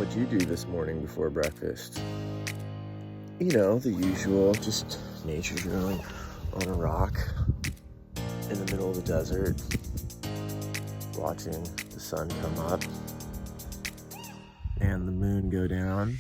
what'd you do this morning before breakfast? You know, the usual, just nature journaling on a rock in the middle of the desert, watching the sun come up and the moon go down.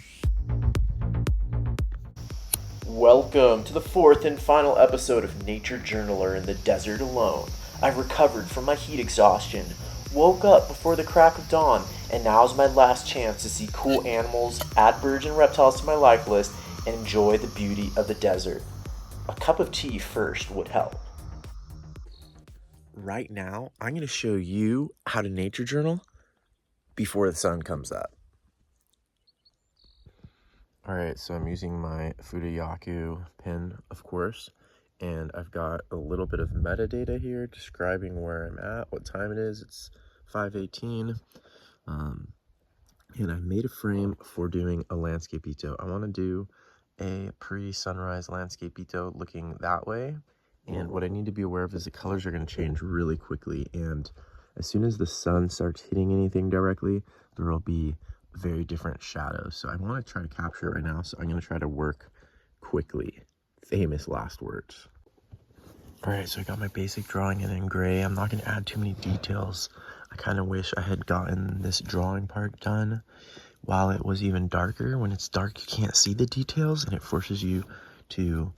Welcome to the fourth and final episode of Nature Journaler in the Desert Alone. I've recovered from my heat exhaustion, woke up before the crack of dawn, and now's my last chance to see cool animals, add birds and reptiles to my life list, and enjoy the beauty of the desert. A cup of tea first would help. Right now, I'm going to show you how to nature journal before the sun comes up. All right, so I'm using my Fudayaku pen, of course, and I've got a little bit of metadata here describing where I'm at, what time it is. It's 5:18, and I made a frame for doing a landscape ito. I want to do a pre-sunrise landscape ito looking that way, and what I need to be aware of is the colors are going to change really quickly, and as soon as the sun starts hitting anything directly, there will be very different shadows. So I want to try to capture it right now, so I'm going to try to work quickly. Famous last words. All right, so I got my basic drawing in gray. I'm not going to add too many details. I kind of wish I had gotten this drawing part done while it was even darker. When it's dark, you can't see the details, and it forces you to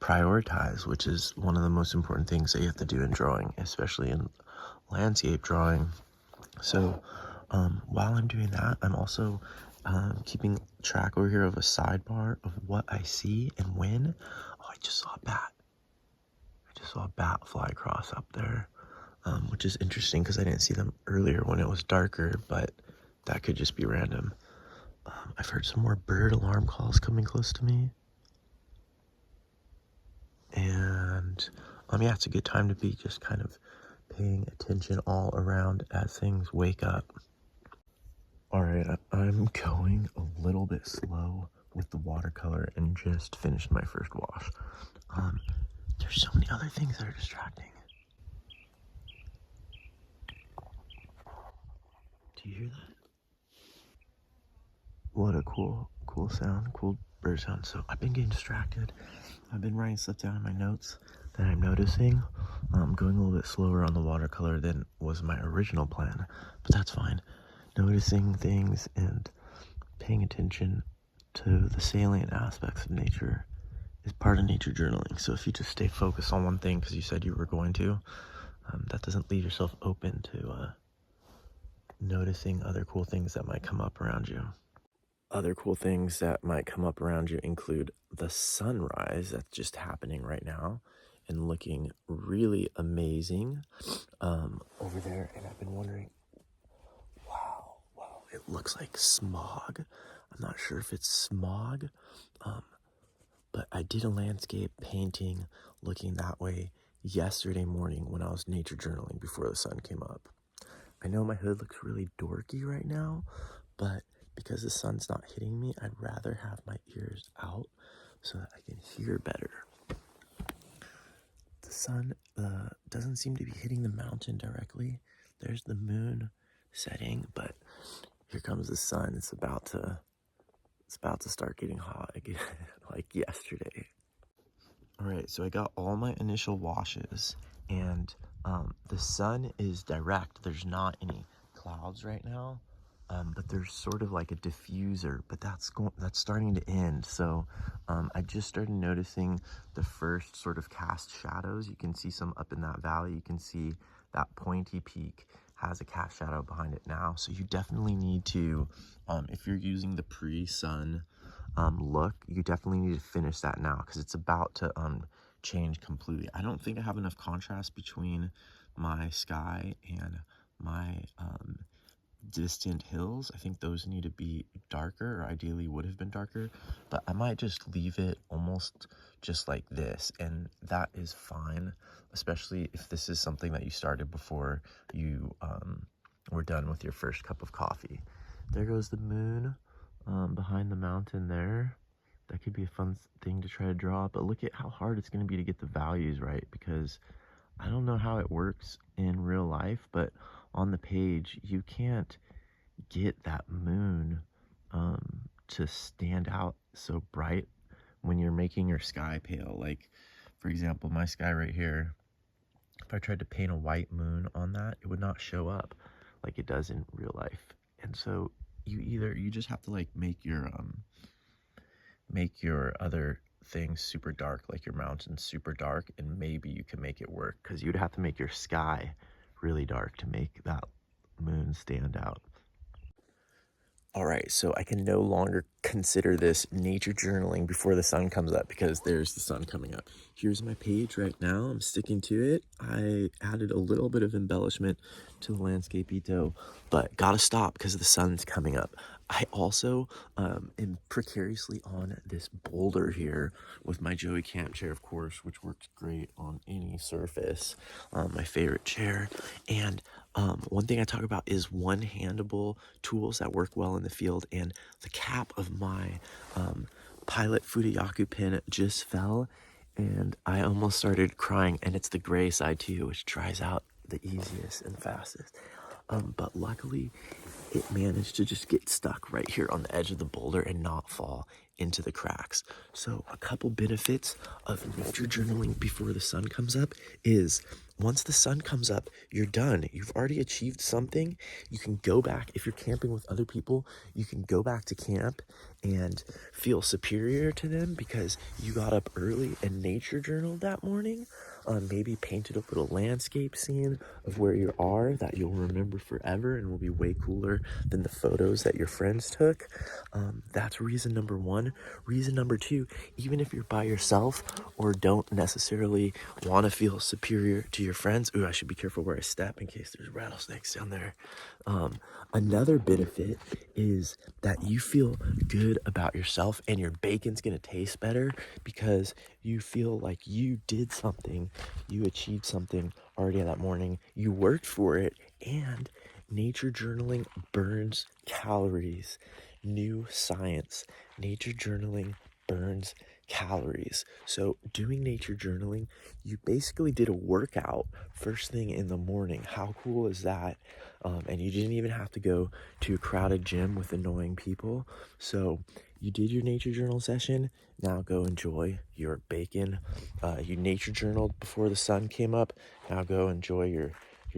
prioritize, which is one of the most important things that you have to do in drawing, especially in landscape drawing. So while I'm doing that, I'm also keeping track over here of a sidebar of what I see and when. Oh, I just saw a bat. I just saw a bat fly across up there, which is interesting because I didn't see them earlier when it was darker, but that could just be random. I've heard some more bird alarm calls coming close to me. And yeah, it's a good time to be just kind of paying attention all around as things wake up. All right, I'm going a little bit slow with the watercolor and just finished my first wash. There's so many other things that are distracting. Do you hear that? What a cool sound, cool bird sound. So I've been getting distracted. I've been writing stuff down in my notes that I'm noticing. Going a little bit slower on the watercolor than was my original plan, but that's fine. Noticing things and paying attention to the salient aspects of nature is part of nature journaling. So if you just stay focused on one thing because you said you were going to, that doesn't leave yourself open to noticing other cool things that might come up around you. Other cool things that might come up around you include the sunrise that's just happening right now and looking really amazing over there. And I've been wondering, wow, it looks like smog. I'm not sure if it's smog, but I did a landscape painting looking that way yesterday morning when I was nature journaling before the sun came up. I know my hood looks really dorky right now, but because the sun's not hitting me, I'd rather have my ears out so that I can hear better. The sun doesn't seem to be hitting the mountain directly. There's the moon setting, but here comes the sun. It's about to start getting hot again, like yesterday. All right, so I got all my initial washes, and the sun is direct. There's not any clouds right now, but there's sort of like a diffuser, but that's starting to end. So I just started noticing the first sort of cast shadows. You can see some up in that valley. You can see that pointy peak has a cast shadow behind it now. So you definitely need to, if you're using the pre-sun look, you definitely need to finish that now because it's about to change completely. I don't think I have enough contrast between my sky and my distant hills. I think those need to be darker, or ideally would have been darker, but I might just leave it almost just like this, and that is fine, especially if this is something that you started before you were done with your first cup of coffee. There goes the moon behind the mountain there. That could be a fun thing to try to draw, but look at how hard it's going to be to get the values right, because I don't know how it works in real life, but on the page you can't get that moon to stand out so bright when you're making your sky pale. Like, for example, my sky right here, if I tried to paint a white moon on that, it would not show up like it does in real life. And so you just have to like make your other things super dark, like your mountains super dark, and maybe you can make it work, because you'd have to make your sky really dark to make that moon stand out. All right, so I can no longer consider this nature journaling before the sun comes up, because there's the sun coming up. Here's my page right now. I'm sticking to it. I added a little bit of embellishment to the landscape-ito, but gotta stop because the sun's coming up. I also am precariously on this boulder here with my Joey camp chair, of course, which works great on any surface. My favorite chair. And one thing I talk about is one-handable tools that work well in the field, and the cap of my Pilot Fudayaku pen just fell, and I almost started crying, and it's the gray side too, which dries out the easiest and fastest. But luckily, it managed to just get stuck right here on the edge of the boulder and not fall into the cracks. So a couple benefits of nature journaling before the sun comes up is, once the sun comes up, you're done. You've already achieved something. You can go back. If you're camping with other people, you can go back to camp and feel superior to them because you got up early and nature journaled that morning. Maybe painted a little landscape scene of where you are that you'll remember forever and will be way cooler than the photos that your friends took. That's reason number one. Reason number two, even if you're by yourself or don't necessarily want to feel superior to your friends, ooh, I should be careful where I step in case there's rattlesnakes down there. Another benefit is that you feel good about yourself, and your bacon's gonna taste better because you feel like you did something, you achieved something already that morning, you worked for it, and nature journaling burns calories. New science, nature journaling burns calories. So doing nature journaling, you basically did a workout first thing in the morning. How cool is that? And you didn't even have to go to a crowded gym with annoying people. So you did your nature journal session. Now go enjoy your bacon. You nature journaled before the sun came up. Now go enjoy your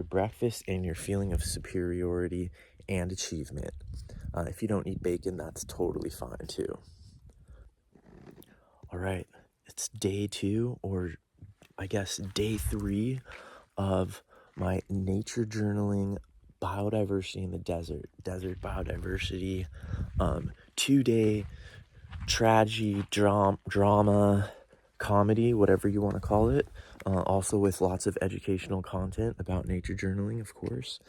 breakfast and your feeling of superiority and achievement. If you don't eat bacon, that's totally fine too. All right, it's day 2, or I guess day 3 of my nature journaling biodiversity in the desert biodiversity 2-day tragedy, drama, comedy, whatever you want to call it, also with lots of educational content about nature journaling, of course.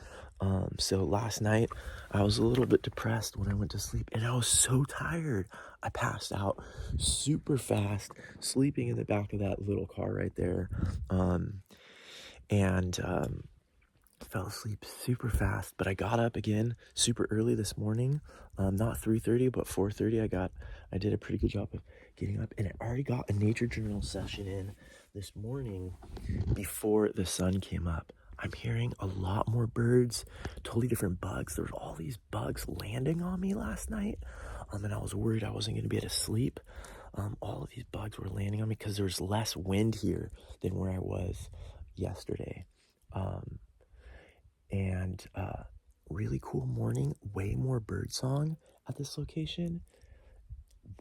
So last night I was a little bit depressed when I went to sleep, and I was so tired I passed out super fast, sleeping in the back of that little car right there, and fell asleep super fast. But I got up again super early this morning, not 3:30 but 4:30. I did a pretty good job of getting up, and I already got a nature journal session in this morning before the sun came up. I'm hearing a lot more birds, totally different bugs. There was all these bugs landing on me last night, and I was worried I wasn't going to be able to sleep. All of these bugs were landing on me because there's less wind here than where I was yesterday. And really cool morning, way more bird song at this location,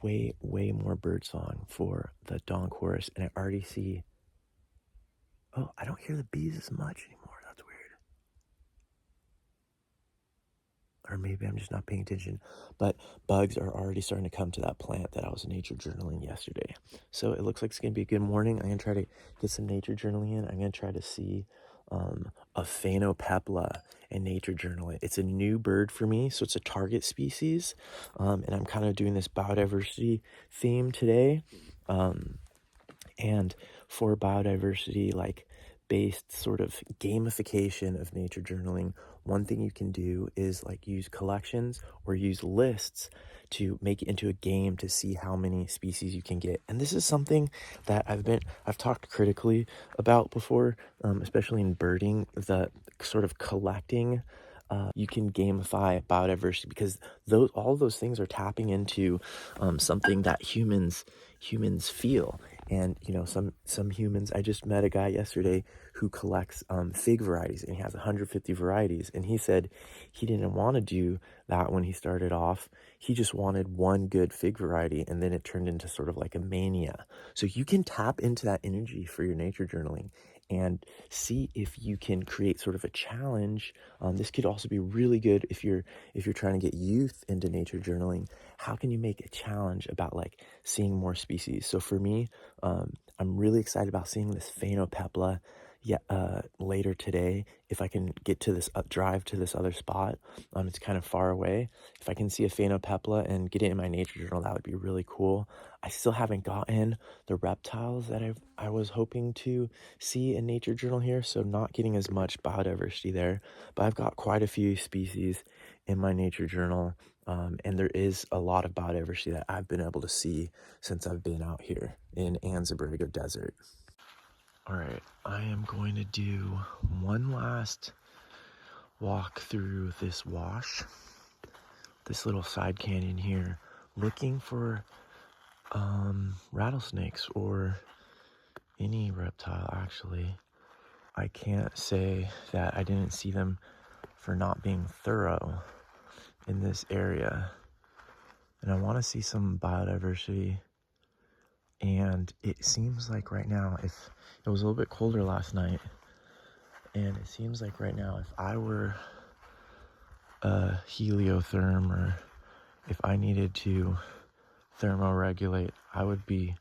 way more bird song for the dawn chorus. And I already see, oh, I don't hear the bees as much anymore. That's weird. Or maybe I'm just not paying attention, but bugs are already starting to come to that plant that I was nature journaling yesterday. So it looks like it's gonna be a good morning. I'm gonna try to get some nature journaling in. I'm gonna try to see a phainopepla and nature journal it. It's a new bird for me, so it's a target species, and I'm kind of doing this biodiversity theme today. And for biodiversity, like based sort of gamification of nature journaling, one thing you can do is like use collections or use lists to make it into a game to see how many species you can get. And this is something that I've talked critically about before, especially in birding, the sort of collecting you can gamify biodiversity, because all of those things are tapping into something that humans feel. And some humans, I just met a guy yesterday who collects fig varieties, and he has 150 varieties, and he said he didn't want to do that when he started off. He just wanted one good fig variety, and then it turned into sort of like a mania. So you can tap into that energy for your nature journaling and see if you can create sort of a challenge. This could also be really good if you're trying to get youth into nature journaling. How can you make a challenge about like seeing more species? So for me, I'm really excited about seeing this phainopepla later today. If I can get to this drive to this other spot, it's kind of far away. If I can see a phainopepla and get it in my nature journal, that would be really cool. I still haven't gotten the reptiles that I was hoping to see in nature journal here, so not getting as much biodiversity there, but I've got quite a few species in my nature journal, and there is a lot of biodiversity that I've been able to see since I've been out here in Anza-Borrego Desert. All right, I am going to do one last walk through this wash, this little side canyon here, looking for rattlesnakes or any reptile. Actually, I can't say that I didn't see them for not being thorough in this area, and I want to see some biodiversity. And it seems like right now, if it was a little bit colder last night, and it seems like right now, if I were a heliotherm, or if I needed to thermoregulate, I would be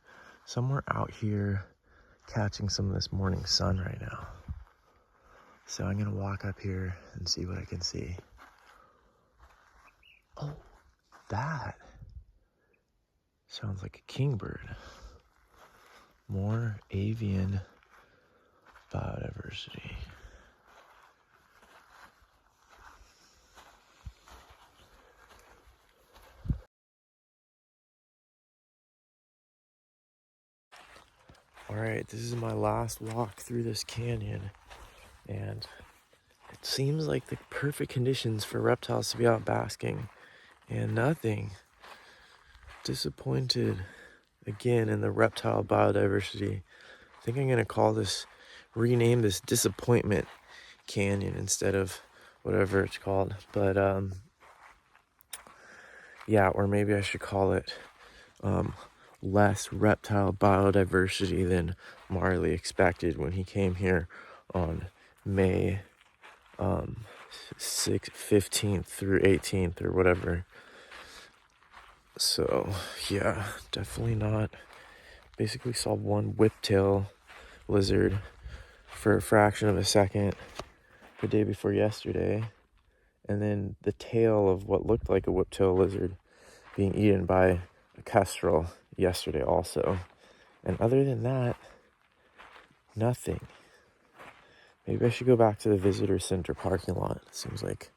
somewhere out here catching some of this morning sun right now. So I'm gonna walk up here and see what I can see. Oh, that sounds like a kingbird. More avian biodiversity. All right, this is my last walk through this canyon, and it seems like the perfect conditions for reptiles to be out basking, and nothing. Disappointed again in the reptile biodiversity. I think I'm gonna rename this Disappointment Canyon instead of whatever it's called. But yeah, or maybe I should call it less reptile biodiversity than Marley expected when he came here on May 15th through 18th or whatever. So yeah, definitely not. Basically saw one whiptail lizard for a fraction of a second the day before yesterday, and then the tail of what looked like a whiptail lizard being eaten by a kestrel yesterday also. And other than that, nothing. Maybe I should go back to the visitor center parking lot. It seems like.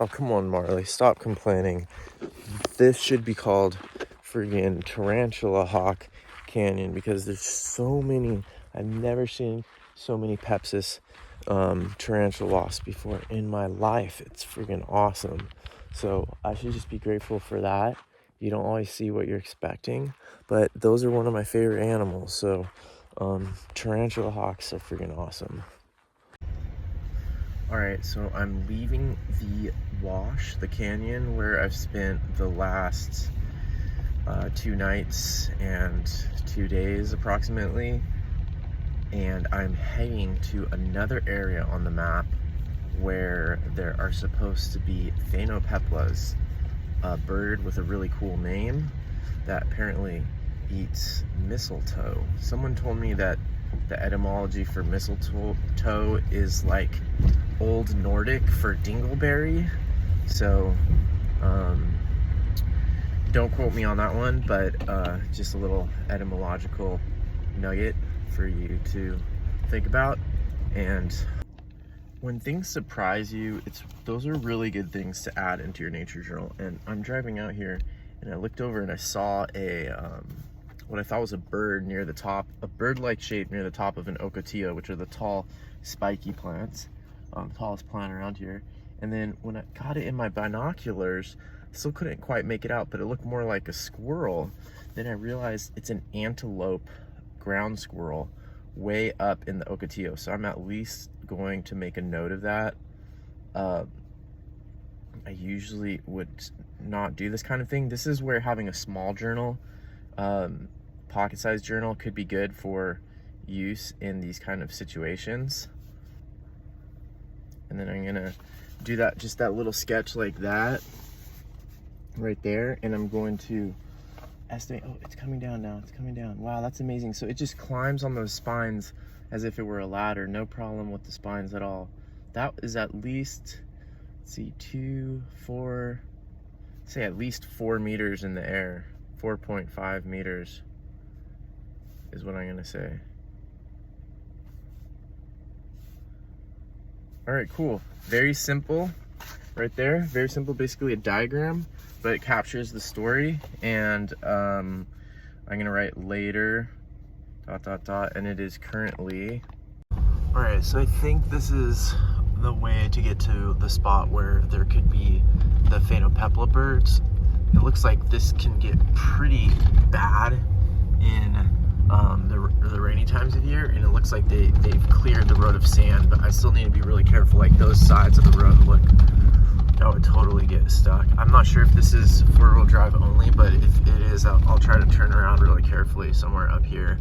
Oh, come on, Marley. Stop complaining. This should be called friggin' Tarantula Hawk Canyon, because there's so many. I've never seen so many Pepsis tarantula wasps before in my life. It's friggin' awesome. So I should just be grateful for that. You don't always see what you're expecting, but those are one of my favorite animals. So tarantula hawks are friggin' awesome. All right, so I'm leaving the wash, the canyon, where I've spent the last 2 nights and 2 days approximately, and I'm heading to another area on the map where there are supposed to be phainopeplas, a bird with a really cool name that apparently eats mistletoe. Someone told me that the etymology for mistletoe is like Old Nordic for dingleberry. So don't quote me on that one, but just a little etymological nugget for you to think about. And when things surprise you, those are really good things to add into your nature journal. And I'm driving out here and I looked over and I saw a what I thought was a bird near the top, a bird-like shape near the top of an ocotillo, which are the tall, spiky plants, tallest plant around here. And then when I got it in my binoculars, I still couldn't quite make it out, but it looked more like a squirrel. Then I realized it's an antelope ground squirrel way up in the ocotillo. So I'm at least going to make a note of that. I usually would not do this kind of thing. This is where having a small journal, pocket-sized journal, could be good for use in these kind of situations. And then I'm gonna do that, just that little sketch like that right there, and I'm going to estimate. Oh, it's coming down now. It's coming down. Wow, that's amazing. So it just climbs on those spines as if it were a ladder. No problem with the spines at all. That is at least, let's see, 2, 4, say at least 4 meters in the air. 4.5 meters is what I'm gonna say. All right, cool. Very simple right there. Very simple, basically a diagram, but it captures the story. And I'm gonna write later, ... and it is currently. All right, so I think this is the way to get to the spot where there could be the phainopepla birds. It looks like this can get pretty bad in the rainy times of year, and it looks like they've cleared the road of sand, but I still need to be really careful. Like those sides of the road, look, that would totally get stuck. I'm not sure if this is four-wheel drive only, but if it is, I'll try to turn around really carefully somewhere up here.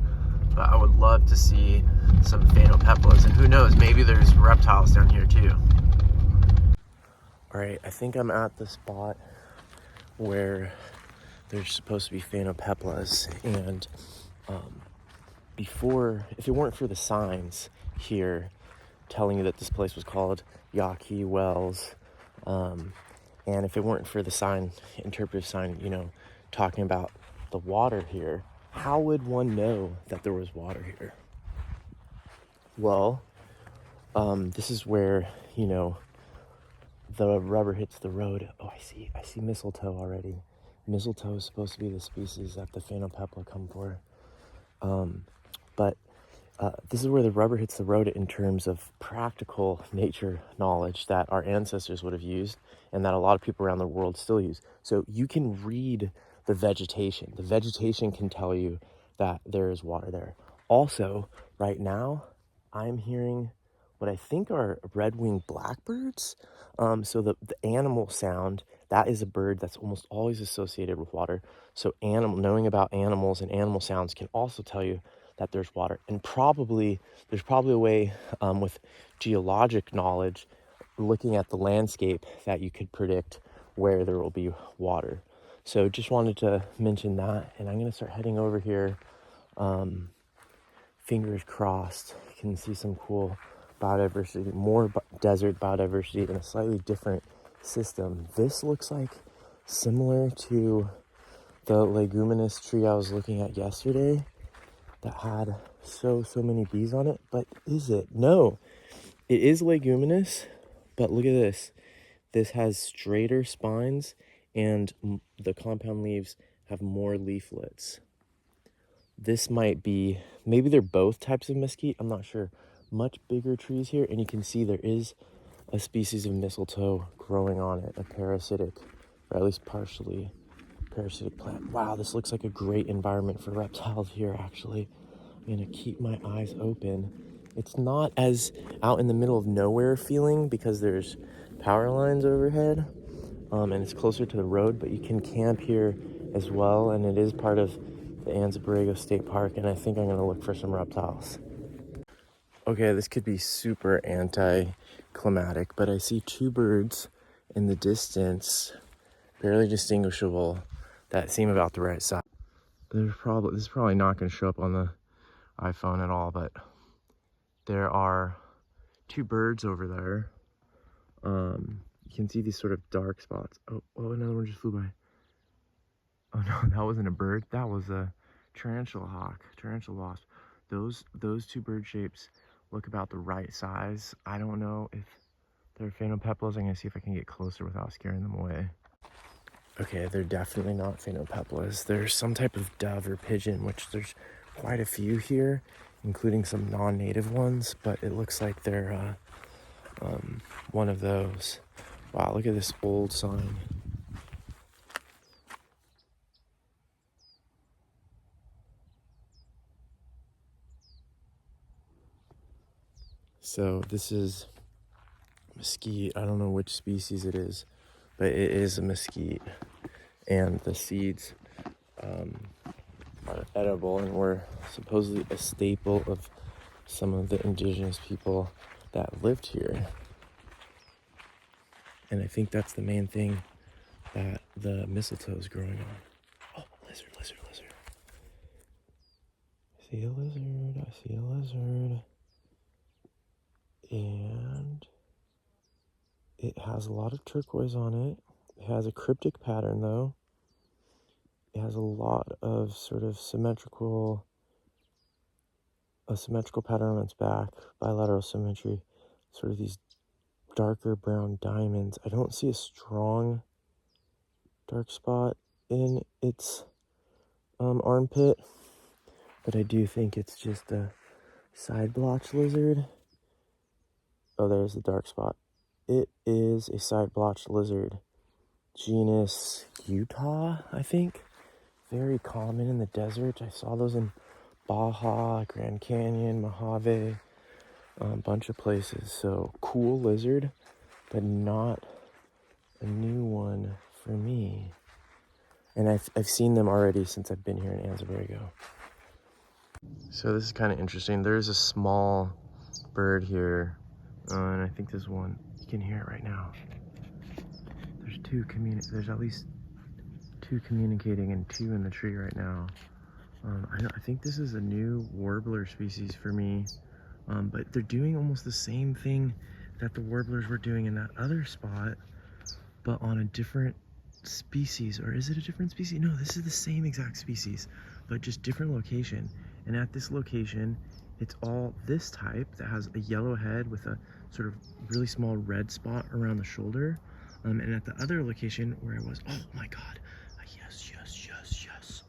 But I would love to see some phainopeplas, and who knows, maybe there's reptiles down here too. All right, I think I'm at the spot where there's supposed to be phainopeplas, and before, if it weren't for the signs here telling you that this place was called Yaqui Wells, and if it weren't for the sign, interpretive sign, you know, talking about the water here, how would one know that there was water here? Well, this is where, you know, the rubber hits the road. Oh, I see mistletoe already. Mistletoe is supposed to be the species that the phainopepla come for. But this is where the rubber hits the road in terms of practical nature knowledge that our ancestors would have used and that a lot of people around the world still use. So you can read the vegetation. The vegetation can tell you that there is water there. Also, right now, I'm hearing what I think are red-winged blackbirds. So the animal sound, that is a bird that's almost always associated with water. So knowing about animals and animal sounds can also tell you that there's water. And there's probably a way with geologic knowledge, looking at the landscape, that you could predict where there will be water. So just wanted to mention that, and I'm gonna start heading over here. Fingers crossed, you can see some cool biodiversity, more desert biodiversity in a slightly different system. This looks like similar to the leguminous tree I was looking at yesterday that had so many bees on it. But is it? No, it is leguminous, but look at this. This has straighter spines, and the compound leaves have more leaflets. This might be, maybe they're both types of mesquite, I'm not sure. Much bigger trees here, and you can see there is a species of mistletoe growing on it, a parasitic, or at least partially parasitic plant. Wow, this looks like a great environment for reptiles here, actually. I'm gonna keep my eyes open. It's not as out in the middle of nowhere feeling because there's power lines overhead, and it's closer to the road, but you can camp here as well, and it is part of the Anza-Borrego State Park, and I think I'm gonna look for some reptiles. Okay, this could be super anticlimactic, but I see two birds in the distance, barely distinguishable, that seem about the right size. This is probably not going to show up on the iPhone at all, but there are two birds over there. You can see these sort of dark spots. Oh, another one just flew by. Oh no, that wasn't a bird. That was a tarantula hawk, tarantula wasp. Those two bird shapes look about the right size. I don't know if they're phainopeplas. I'm gonna see if I can get closer without scaring them away. Okay, they're definitely not phainopeplas. They're some type of dove or pigeon, which there's quite a few here, including some non-native ones, but it looks like they're one of those. Wow, look at this old sign. So this is mesquite. I don't know which species it is, but it is a mesquite, and the seeds are edible and were supposedly a staple of some of the indigenous people that lived here. And I think that's the main thing that the mistletoe is growing on. Oh, lizard, lizard, lizard. I see a lizard, I see a lizard. And it has a lot of turquoise on it. It has a cryptic pattern though. It has a lot of sort of symmetrical pattern on its back, bilateral symmetry, sort of these darker brown diamonds. I don't see a strong dark spot in its armpit, but I do think it's just a side blotch lizard. Oh, there's the dark spot. It is a side blotch lizard, genus Utah, I think. Very common in the desert. I saw those in Baja, Grand Canyon, Mojave, a bunch of places. So cool lizard, but not a new one for me. And I've seen them already since I've been here in Anza-Borrego. So this is kind of interesting. There's a small bird here, and I think there's one. You can hear it right now. There's at least two communicating and two in the tree right now. I think this is a new warbler species for me, but they're doing almost the same thing that the warblers were doing in that other spot, but on a different species. Or is it a different species? No, this is the same exact species, but just different location. And at this location, it's all this type that has a yellow head with a sort of really small red spot around the shoulder. And at the other location where I was, oh my God, yes, yes, yes, yes.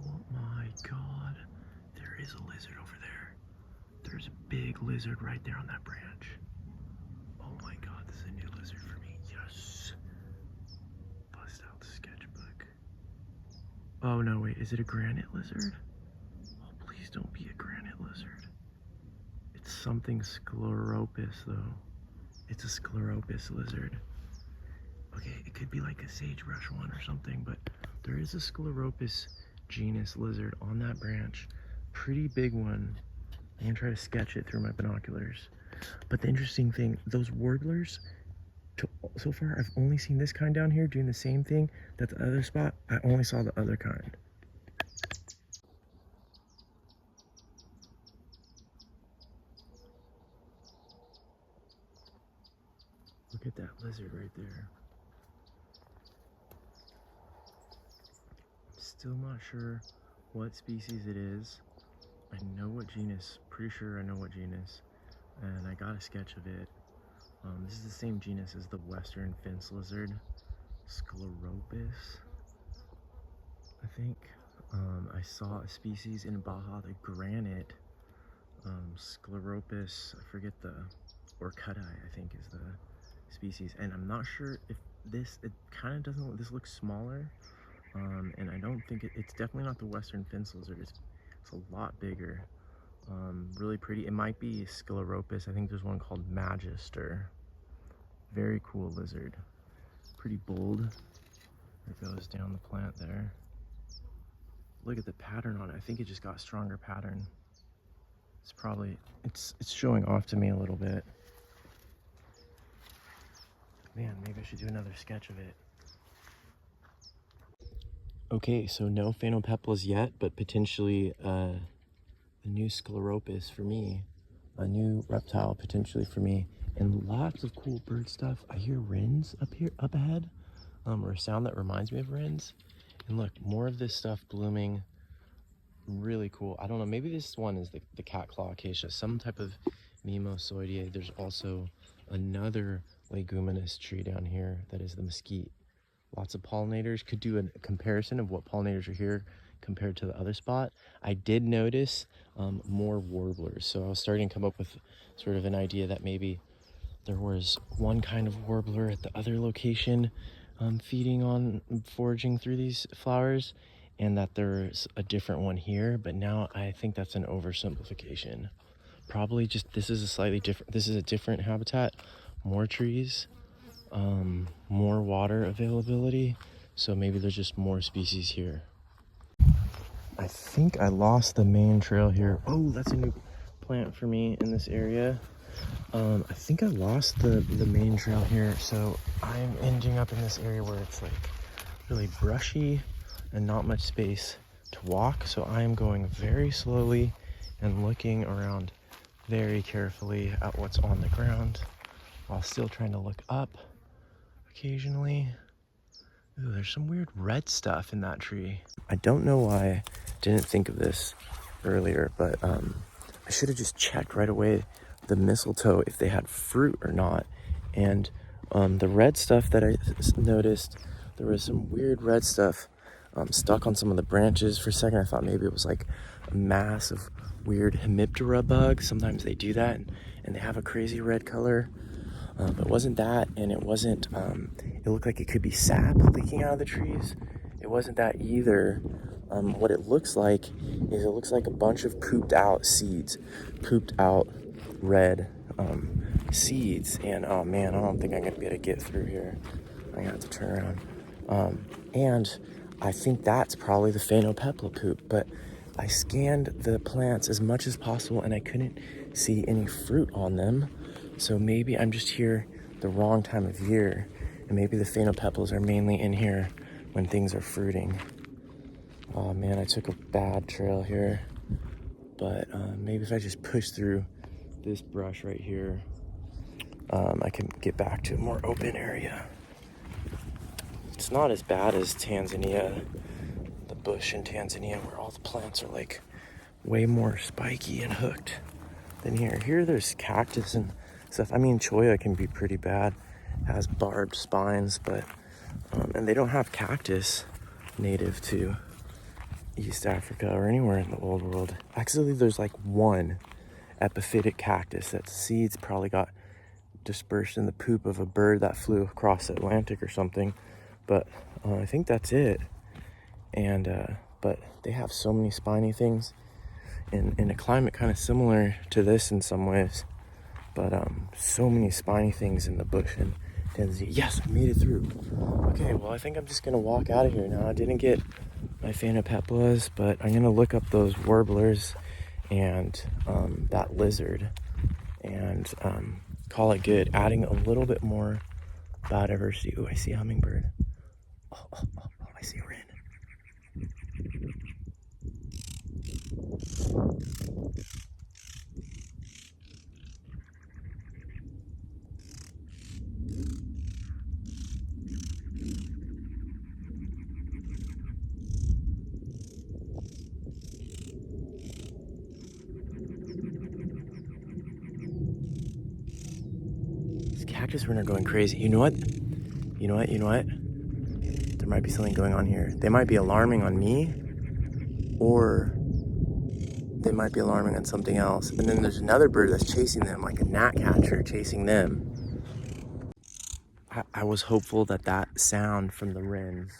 Oh my God, there is a lizard over there. There's a big lizard right there on that branch. Oh my God, this is a new lizard for me. Yes. Bust out the sketchbook. Oh no, wait, is it a granite lizard? Oh, please don't be a granite lizard. It's something scleropus though. It's a scleropus lizard. Okay, it could be like a sagebrush one or something, but there is a scleropus genus lizard on that branch. Pretty big one. I'm gonna try to sketch it through my binoculars. But the interesting thing, those warblers, so far I've only seen this kind down here doing the same thing that the other spot. I only saw the other kind. Look at that lizard right there. I'm still not sure what species it is. I know what genus, pretty sure I know what genus, and I got a sketch of it. This is the same genus as the western fence lizard, Scleropus, I think. I saw a species in Baja, the granite, Scleropus, I forget or Cati, I think is the species. And I'm not sure if it kind of doesn't, this looks smaller. And I don't think it's definitely not the western fence lizard. It's a lot bigger. Really pretty. It might be Scleropus. I think there's one called Magister. Very cool lizard. Pretty bold. It goes down the plant there. Look at the pattern on it. I think it just got stronger pattern. It's probably, it's showing off to me a little bit. Man, maybe I should do another sketch of it. Okay, so no phainopeplas yet, but potentially a new scleropus for me. A new reptile potentially for me. And lots of cool bird stuff. I hear wrens up ahead, or a sound that reminds me of wrens. And look, more of this stuff blooming. Really cool. I don't know, maybe this one is the cat claw acacia, some type of Mimosoideae. There's also another leguminous tree down here that is the mesquite. lots of pollinators. Could do a comparison of what pollinators are here compared to the other spot. I did notice more warblers, so I was starting to come up with sort of an idea that maybe there was one kind of warbler at the other location feeding on, foraging through these flowers, and that there's a different one here, but now I think that's an oversimplification. Probably just this is a different habitat, more trees, more water availability, so maybe there's just more species here. I think I lost the main trail here. Oh, that's a new plant for me in this area. I think I lost the main trail here, so I'm ending up in this area where it's like really brushy and not much space to walk, so I am going very slowly and looking around very carefully at what's on the ground while still trying to look up occasionally. Ooh, there's some weird red stuff in that tree. I don't know why I didn't think of this earlier, but I should have just checked right away the mistletoe if they had fruit or not. And the red stuff that I noticed, there was some weird red stuff stuck on some of the branches. For a second I thought maybe it was like a mass of weird hemiptera bugs. Sometimes they do that and they have a crazy red color. But it wasn't that, and it wasn't, it looked like it could be sap leaking out of the trees. It wasn't that either. What it looks like is it looks like a bunch of pooped out seeds, pooped out red seeds. And oh man, I don't think I'm gonna be able to get through here. I'm gonna have to turn around. And I think that's probably the phainopepla poop, but I scanned the plants as much as possible and I couldn't see any fruit on them. So maybe I'm just here the wrong time of year, and maybe the phainopeplas are mainly in here when things are fruiting. Oh man, I took a bad trail here, but maybe if I just push through this brush right here, I can get back to a more open area. It's not as bad as Tanzania, the bush in Tanzania, where all the plants are like way more spiky and hooked than here. Here there's cactus and stuff. I mean, cholla can be pretty bad, has barbed spines, but and they don't have cactus native to East Africa or anywhere in the old world. Actually, there's like one epiphytic cactus that seeds probably got dispersed in the poop of a bird that flew across the Atlantic or something, but I think that's it. And but they have so many spiny things in a climate kind of similar to this in some ways. But so many spiny things in the bush in Tanzania. Yes, I made it through. Okay, well, I think I'm just gonna walk out of here now. I didn't get my phainopeplas, but I'm gonna look up those warblers and that lizard and call it good. Adding a little bit more biodiversity. Ooh, I see a hummingbird. Oh, I see a wren. Cactus wren are going crazy. You know what? There might be something going on here. They might be alarming on me, or they might be alarming on something else. And then there's another bird that's chasing them, like a gnatcatcher chasing them. I was hopeful that that sound from the wrens,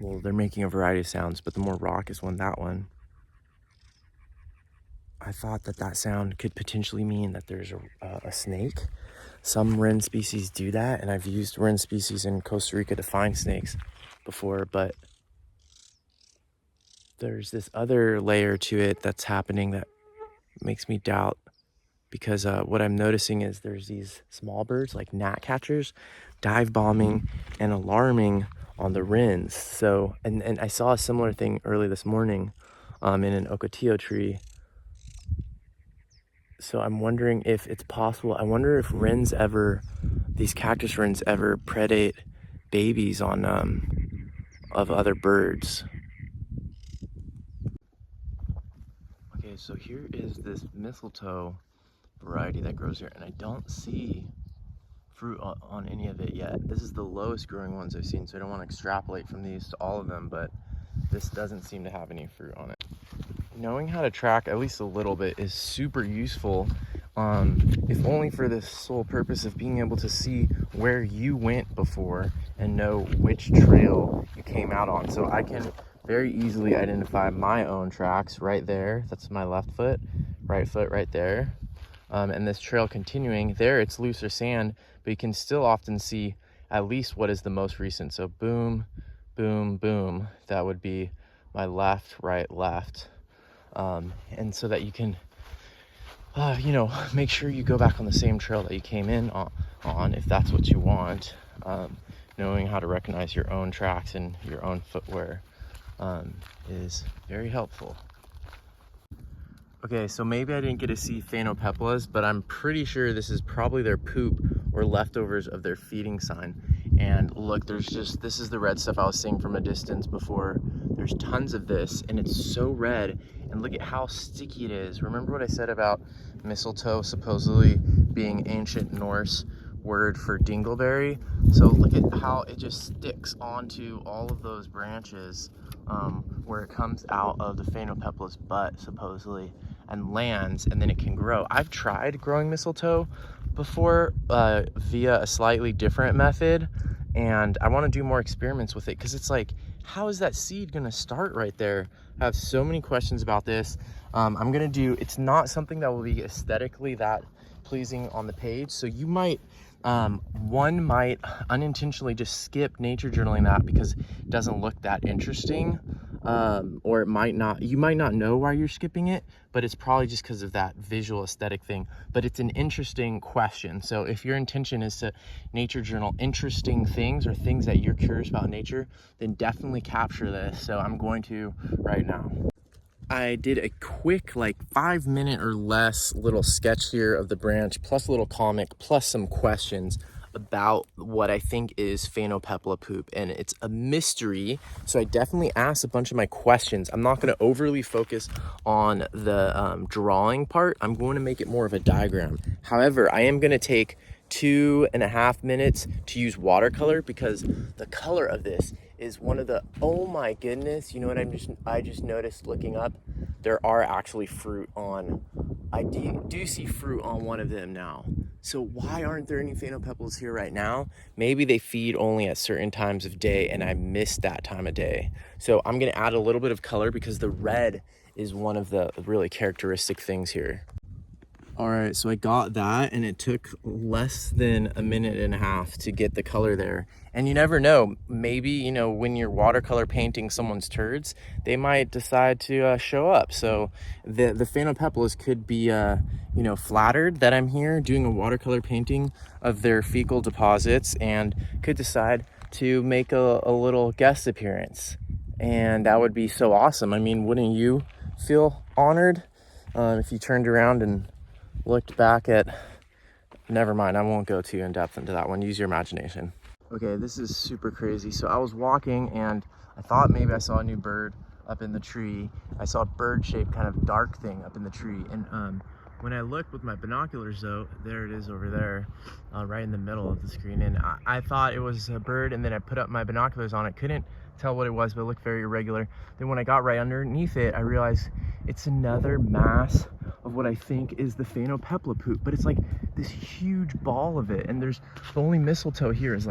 well, they're making a variety of sounds, but the more raucous one, that one, I thought that sound could potentially mean that there's a snake. Some wren species do that, and I've used wren species in Costa Rica to find snakes before, but there's this other layer to it that's happening that makes me doubt, because what I'm noticing is there's these small birds like gnatcatchers dive bombing and alarming on the wrens. So, and I saw a similar thing early this morning in an ocotillo tree. So I'm wondering if it's possible. I wonder if these cactus wrens ever predate babies on of other birds. Okay, so here is this mistletoe variety that grows here, and I don't see fruit on any of it yet. This is the lowest growing ones I've seen, so I don't want to extrapolate from these to all of them, but this doesn't seem to have any fruit on it. Knowing how to track at least a little bit is super useful, if only for the sole purpose of being able to see where you went before and know which trail you came out on. So I can very easily identify my own tracks right there. That's my left foot, right foot right there. And this trail continuing there, it's looser sand, but you can still often see at least what is the most recent. So boom, boom, boom. That would be my left, right, left. And so that you can, make sure you go back on the same trail that you came in on if that's what you want. Knowing how to recognize your own tracks and your own footwear is very helpful. Okay, so maybe I didn't get to see phainopeplas, but I'm pretty sure this is probably their poop or leftovers of their feeding sign. And look, this is the red stuff I was seeing from a distance before. There's tons of this, and it's so red. And look at how sticky it is. Remember what I said about mistletoe supposedly being ancient Norse word for dingleberry? So look at how it just sticks onto all of those branches where it comes out of the phainopepla's butt, supposedly, and lands, and then it can grow. I've tried growing mistletoe before via a slightly different method, and I want to do more experiments with it because it's like, how is that seed going to start right there? I have so many questions about this. It's not something that will be aesthetically that pleasing on the page, so you might one might unintentionally just skip nature journaling that because it doesn't look that interesting, or you might not know why you're skipping it, but it's probably just because of that visual aesthetic thing. But it's an interesting question. So if your intention is to nature journal interesting things or things that you're curious about in nature, then definitely capture this. So I'm going to right now. I did a quick, 5-minute or less little sketch here of the branch, plus a little comic, plus some questions about what I think is phainopepla poop, and it's a mystery. So I definitely asked a bunch of my questions. I'm not going to overly focus on the drawing part. I'm going to make it more of a diagram. However, I am going to take 2.5 minutes to use watercolor because the color of this is one of the, oh my goodness, you know what I just noticed looking up? There are actually fruit on, I do see fruit on one of them now. So why aren't there any phainopeplas here right now? Maybe they feed only at certain times of day and I missed that time of day. So I'm gonna add a little bit of color because the red is one of the really characteristic things here. All right, so I got that, and it took less than 1.5 minutes to get the color there. And you never know, maybe, when you're watercolor painting someone's turds, they might decide to show up. So the phainopeplas could be, flattered that I'm here doing a watercolor painting of their fecal deposits and could decide to make a little guest appearance. And that would be so awesome. I mean, wouldn't you feel honored if you turned around and looked back at, never mind, I won't go too in depth into that one, use your imagination. Okay, this is super crazy. So I was walking and I thought maybe I saw a new bird up in the tree. I saw a bird-shaped kind of dark thing up in the tree, and when I looked with my binoculars though, there it is over there, right in the middle of the screen, and I thought it was a bird, and then I put up my binoculars on it, couldn't tell what it was, but it looked very irregular. Then when I got right underneath it, I realized it's another mass of what I think is the phainopepla poop, but it's like this huge ball of it, and there's the only mistletoe here is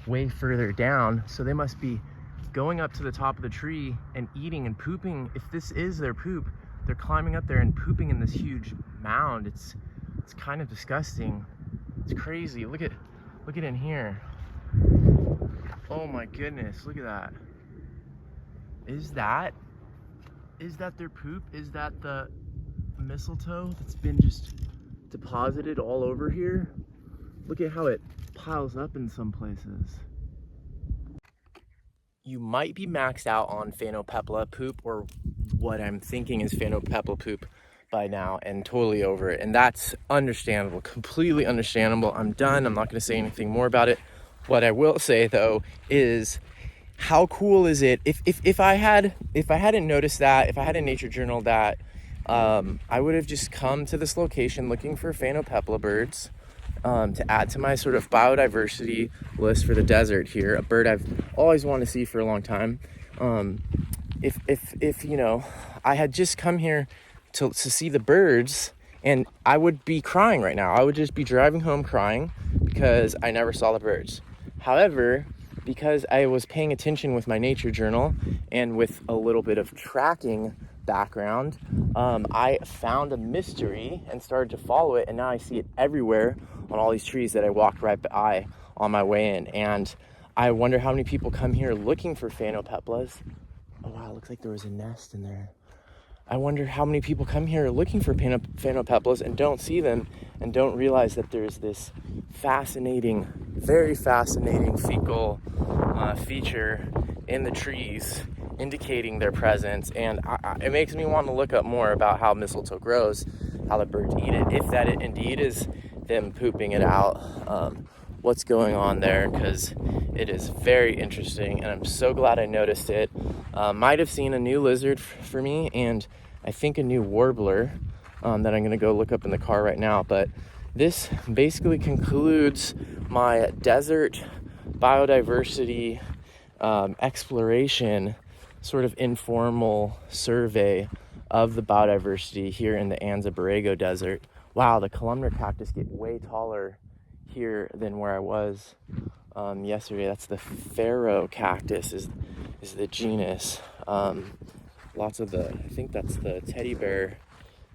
way further down, so they must be going up to the top of the tree and eating and pooping. If this is their poop, they're climbing up there and pooping in this huge mound. It's kind of disgusting. It's crazy. Look at in here. Oh my goodness, look at that. Is that their poop? Is that the mistletoe that's been just deposited all over here? Look at how it piles up in some places. You might be maxed out on phainopepla poop, or what I'm thinking is phainopepla poop by now, and totally over it. And that's understandable, completely understandable. I'm done. I'm not going to say anything more about it. What I will say though is, how cool is it if I hadn't noticed that, if I hadn't nature journaled that, I would have just come to this location looking for phainopepla birds, to add to my sort of biodiversity list for the desert here, a bird I've always wanted to see for a long time. If you know, I had just come here to see the birds, and I would be crying right now. I would just be driving home crying because I never saw the birds. However, because I was paying attention with my nature journal and with a little bit of tracking background, I found a mystery and started to follow it, and now I see it everywhere on all these trees that I walked right by on my way in. And I wonder how many people come here looking for phainopeplas. Oh wow, it looks like there was a nest in there. I wonder how many people come here looking for phainopeplas and don't see them and don't realize that there's this fascinating, very fascinating fecal feature in the trees indicating their presence. And it makes me want to look up more about how mistletoe grows, how the birds eat it, if that it indeed is them pooping it out, what's going on there, because it is very interesting, and I'm so glad I noticed it. Might have seen a new lizard for me, and I think a new warbler that I'm going to go look up in the car right now. But this basically concludes my desert biodiversity exploration, sort of informal survey of the biodiversity here in the Anza Borrego Desert. Wow, the columnar cactus get way taller here than where I was yesterday. That's the Pharaoh cactus is the genus. Lots of I think that's the teddy bear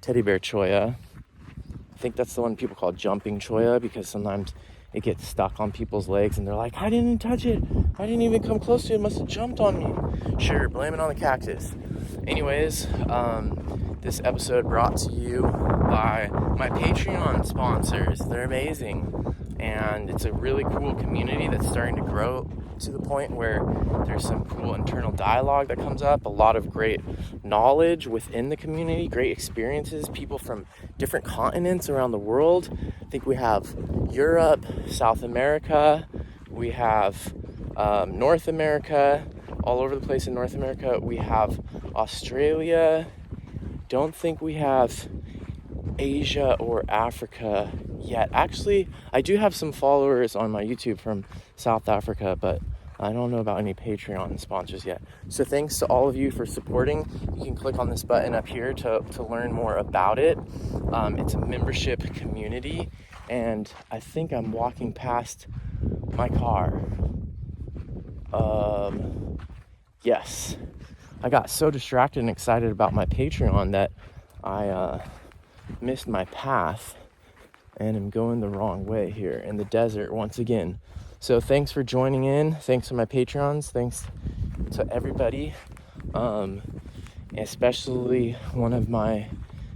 cholla. I think that's the one people call jumping cholla, because sometimes it gets stuck on people's legs and they're like, I didn't touch it, I didn't even come close to it, must have jumped on me. Sure, blame it on the cactus. Anyways, this episode brought to you by my Patreon sponsors. They're amazing, and it's a really cool community that's starting to grow to the point where there's some cool internal dialogue that comes up, a lot of great knowledge within the community, great experiences, people from different continents around the world. I think we have Europe, South America, we have North America, all over the place in North America. We have Australia. Don't think we have Asia or Africa yet. Actually, I do have some followers on my YouTube from South Africa, but I don't know about any Patreon sponsors yet. So thanks to all of you for supporting. You can click on this button up here to learn more about it. It's a membership community, and I think I'm walking past my car. Yes. I got so distracted and excited about my Patreon that I missed my path and am going the wrong way here in the desert once again. So thanks for joining in. Thanks to my Patreons. Thanks to everybody. Especially one of my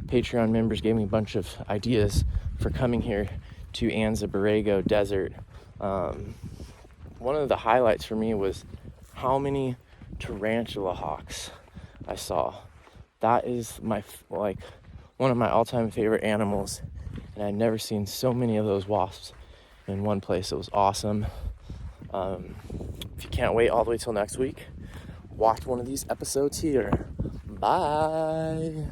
Patreon members gave me a bunch of ideas for coming here to Anza Borrego Desert. One of the highlights for me was how many tarantula hawks I saw. That is one of my all-time favorite animals, and I'd never seen so many of those wasps in one place. It was awesome. If you can't wait all the way till next week, watch one of these episodes here. Bye.